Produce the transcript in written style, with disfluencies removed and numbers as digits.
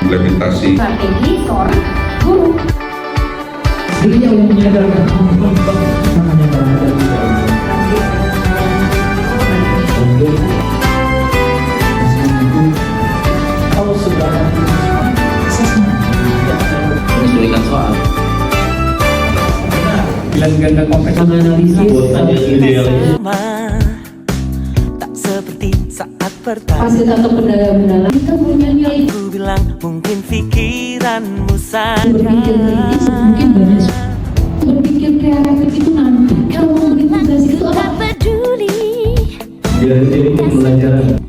implementasi strategi seorang guru. Beliau yang menyadarkan namanya berada di dalam. Kalau sudah menyesuaikan soal bilang ganda kompleks analisis tak seperti saat pertama Fasilitator pendalam kita punya nilai ku bilang mungkin pikiranmu berpikir kritis, saja mungkin banyak berpikir kreatif itu nanti kalau mengintegrasi itu apa? peduli jadi pembelajaran